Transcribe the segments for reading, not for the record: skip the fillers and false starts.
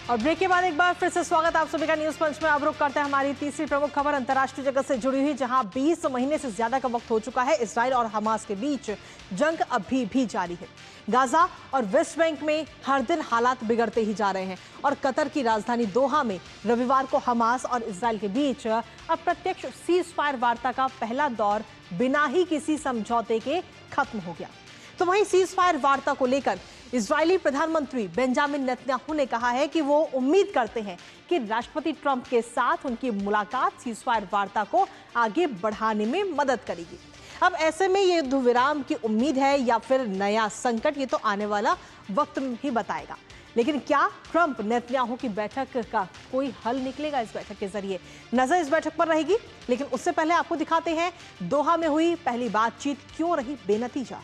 और ब्रेक के बाद एक बार फिर से स्वागत आप सभी का न्यूज पंच में। अब रुक करते हैं हमारी तीसरी प्रमुख खबर अंतर्राष्ट्रीय जगत से जुड़ी हुई, जहां 20 महीने से ज्यादा का वक्त हो चुका है। इजराइल और हमास के बीच जंग अभी भी जारी है। गाजा और वेस्ट बैंक में हर दिन हालात बिगड़ते ही जा रहे हैं और कतर की राजधानी दोहा में रविवार को हमास और इजराइल के बीच अप्रत्यक्ष सीज फायर वार्ता का पहला दौर बिना ही किसी समझौते के खत्म हो गया। तो वहीं सीज फायर वार्ता को लेकर इजरायली प्रधानमंत्री बेंजामिन नेतन्याहू ने कहा है कि वो उम्मीद करते हैं कि राष्ट्रपति ट्रंप के साथ उनकी मुलाकात सीज फायर वार्ता को आगे बढ़ाने में मदद करेगी। अब ऐसे में ये युद्ध विराम की उम्मीद है या फिर नया संकट, ये तो आने वाला वक्त ही बताएगा। लेकिन क्या ट्रंप नेतन्याहू की बैठक का कोई हल निकलेगा? इस बैठक के जरिए नजर इस बैठक पर रहेगी, लेकिन उससे पहले आपको दिखाते हैं दोहा में हुई पहली बातचीत क्यों रही बेनतीजा।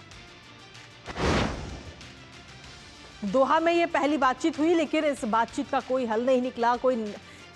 दोहा में ये पहली बातचीत हुई, लेकिन इस बातचीत का कोई हल नहीं निकला, कोई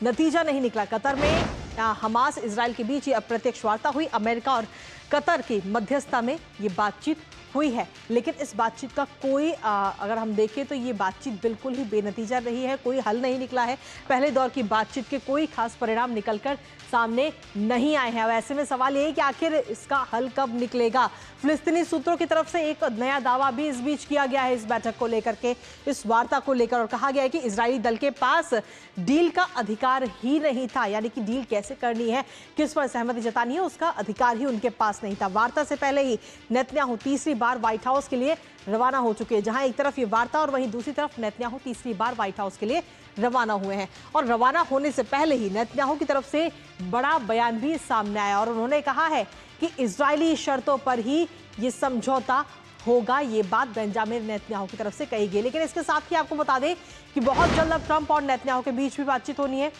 नतीजा नहीं निकला। कतर में हमास इजराइल के बीच ये अप्रत्यक्ष वार्ता हुई। अमेरिका और कतर की मध्यस्थता में ये बातचीत हुई है, लेकिन इस बातचीत का कोई अगर हम देखें तो ये बातचीत बिल्कुल ही बेनतीजा रही है, कोई हल नहीं निकला है। पहले दौर की बातचीत के कोई खास परिणाम निकलकर सामने नहीं आए हैं। अब ऐसे में सवाल ये है कि आखिर इसका हल कब निकलेगा। फिलिस्तीनी सूत्रों की तरफ से एक नया दावा भी इस बीच किया गया है इस बैठक को लेकर के, इस वार्ता को लेकर, और कहा गया है कि इजरायली दल के पास डील का अधिकार ही नहीं था, यानी कि डील कैसे करनी है, किस पर सहमति जतानी है, उसका अधिकार ही उनके पास नहीं था। वार्ता से पहले ही नेतन्याहू तीसरी बार व्हाइट हाउस के लिए रवाना हो चुके हैं, जहां एक तरफ ये वार्ता और वहीं दूसरी तरफ नेतन्याहू तीसरी बार व्हाइट हाउस के लिए रवाना हुए हैं। और रवाना होने से पहले ही नेतन्याहू की तरफ से बड़ा बयान भी सामने आया और उन्होंने कहा है कि इजरायली शर्तों पर ही ये समझौता होगा। ये बात बेंजामिन नेतन्याहू की तरफ से कही गई। लेकिन इसके साथ ही आपको बता दें कि बहुत जल्द अब ट्रंप और नेतन्याहू के बीच भी बातचीत होनी है,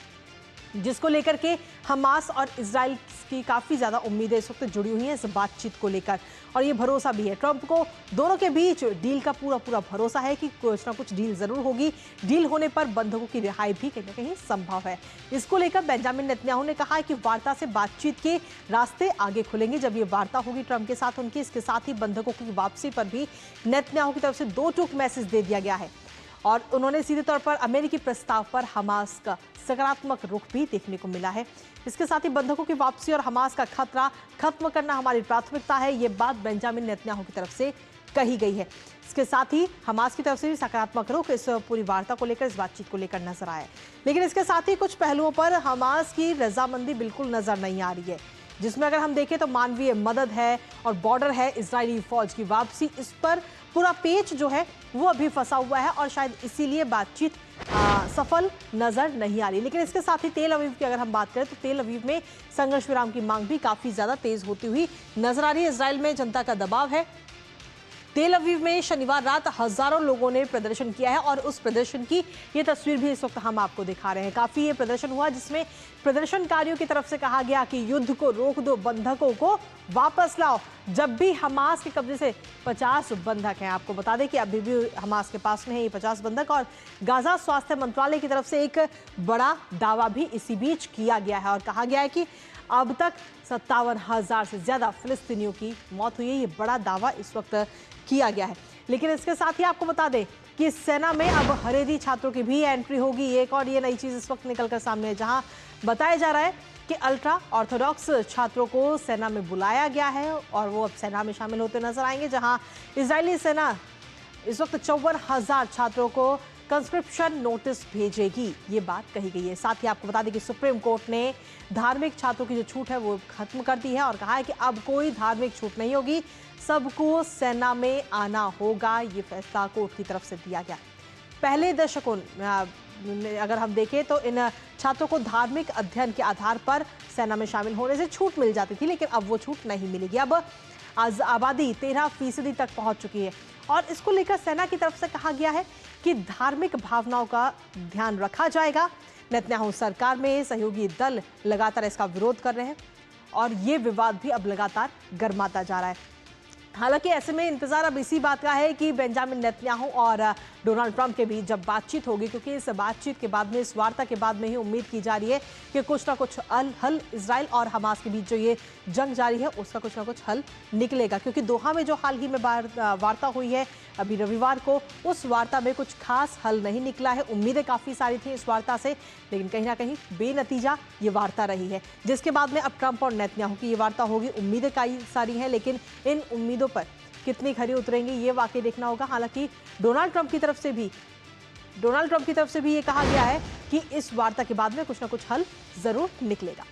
जिसको लेकर के हमास और इजराइल की काफ़ी ज़्यादा उम्मीदें इस वक्त जुड़ी हुई हैं इस बातचीत को लेकर, और ये भरोसा भी है। ट्रंप को दोनों के बीच डील का पूरा भरोसा है कि कुछ ना कुछ डील ज़रूर होगी। डील होने पर बंधकों की रिहाई भी कहीं ना कहीं संभव है। इसको लेकर बेंजामिन नेतन्याहू ने कहा है कि वार्ता से बातचीत के रास्ते आगे खुलेंगे जब ये वार्ता होगी ट्रंप के साथ उनकी। इसके साथ ही बंधकों की वापसी पर भी नेतन्याहू की तरफ से दो टूक मैसेज दे दिया गया है और उन्होंने सीधे तौर पर अमेरिकी प्रस्ताव पर हमास का सकारात्मक रुख भी देखने को मिला है। इसके साथ ही बंधकों की वापसी और हमास का खतरा खत्म करना हमारी प्राथमिकता है, ये बात बेंजामिन नेतन्याहू की तरफ से कही गई है। इसके साथ ही हमास की तरफ से भी सकारात्मक रुख इस पूरी वार्ता को लेकर, इस बातचीत को लेकर नजर आया। लेकिन इसके साथ ही कुछ पहलुओं पर हमास की रजामंदी बिल्कुल नजर नहीं आ रही है, जिसमें अगर हम देखें तो मानवीय मदद है और बॉर्डर है, इजरायली फौज की वापसी, इस पर पूरा पेच जो है वो अभी फंसा हुआ है और शायद इसीलिए बातचीत सफल नजर नहीं आ रही। लेकिन इसके साथ ही तेल अवीव की अगर हम बात करें तो तेल अवीव में संघर्ष विराम की मांग भी काफी ज्यादा तेज होती हुई नजर आ रही है। इजराइल में जनता का दबाव है। तेल अवीव में शनिवार रात हजारों लोगों ने प्रदर्शन किया है और उस प्रदर्शन की ये तस्वीर भी इस वक्त हम आपको दिखा रहे हैं। काफी ये प्रदर्शन हुआ जिसमें प्रदर्शनकारियों की तरफ से कहा गया कि युद्ध को रोक दो, बंधकों को वापस लाओ। जब भी हमास के कब्जे से 50 बंधक हैं, आपको बता दें कि अभी भी हमास के पास में है ये 50 बंधक, और गाजा स्वास्थ्य मंत्रालय की तरफ से एक बड़ा दावा भी इसी बीच किया गया है और कहा गया है कि अब तक 57,000 से ज्यादा फिलिस्तीनियों की मौत हुई है। ये बड़ा दावा इस वक्त किया गया है। लेकिन इसके साथ ही आपको बता दें कि सेना में अब हरेरी छात्रों की भी एंट्री होगी। एक और ये नई चीज इस वक्त निकलकर सामने है, जहां बताया जा रहा है कि अल्ट्रा ऑर्थोडॉक्स छात्रों को सेना में बुलाया गया है और वो अब सेना में शामिल होते नजर आएंगे। जहां इजरायली सेना इस वक्त 54,000 छात्रों को कंस्क्रिप्शन नोटिस भेजेगी, ये बात कही गई है। साथ ही आपको बता दें कि सुप्रीम कोर्ट ने धार्मिक छात्रों की जो छूट है वो खत्म कर दी है और कहा है कि अब कोई धार्मिक छूट नहीं होगी, सबको सेना में आना होगा। ये फैसला कोर्ट की तरफ से दिया गया। पहले दशकों अगर हम देखें तो इन छात्रों को धार्मिक अध्ययन के आधार पर सेना में शामिल होने से छूट मिल जाती थी, लेकिन अब वो छूट नहीं मिलेगी। अब आबादी 13% तक पहुंच चुकी है और इसको लेकर सेना की तरफ से कहा गया है कि धार्मिक भावनाओं का ध्यान रखा जाएगा। नेतन्याहू सरकार में सहयोगी दल लगातार इसका विरोध कर रहे हैं और ये विवाद भी अब लगातार गर्माता जा रहा है। हालांकि ऐसे में इंतजार अब इसी बात का है कि बेंजामिन नेतन्याहू और डोनाल्ड ट्रंप के बीच जब बातचीत होगी, क्योंकि इस बातचीत के बाद में, इस वार्ता के बाद में ही उम्मीद की जा रही है कि कुछ ना कुछ हल इजराइल और हमास के बीच जो ये जंग जारी है उसका कुछ ना कुछ हल निकलेगा। क्योंकि दोहा में जो हाल ही में वार्ता हुई है अभी रविवार को, उस वार्ता में कुछ खास हल नहीं निकला है। उम्मीदें काफ़ी सारी थी इस वार्ता से, लेकिन कहीं ना कहीं बेनतीजा ये वार्ता रही है, जिसके बाद में अब ट्रंप और नेतन्याहू की ये वार्ता होगी। उम्मीदें कई सारी हैं, लेकिन इन उम्मीदों पर कितनी खरी उतरेंगी ये वाकई देखना होगा। हालांकि डोनाल्ड ट्रंप की तरफ से भी ये कहा गया है कि इस वार्ता के बाद में कुछ ना कुछ हल जरूर निकलेगा।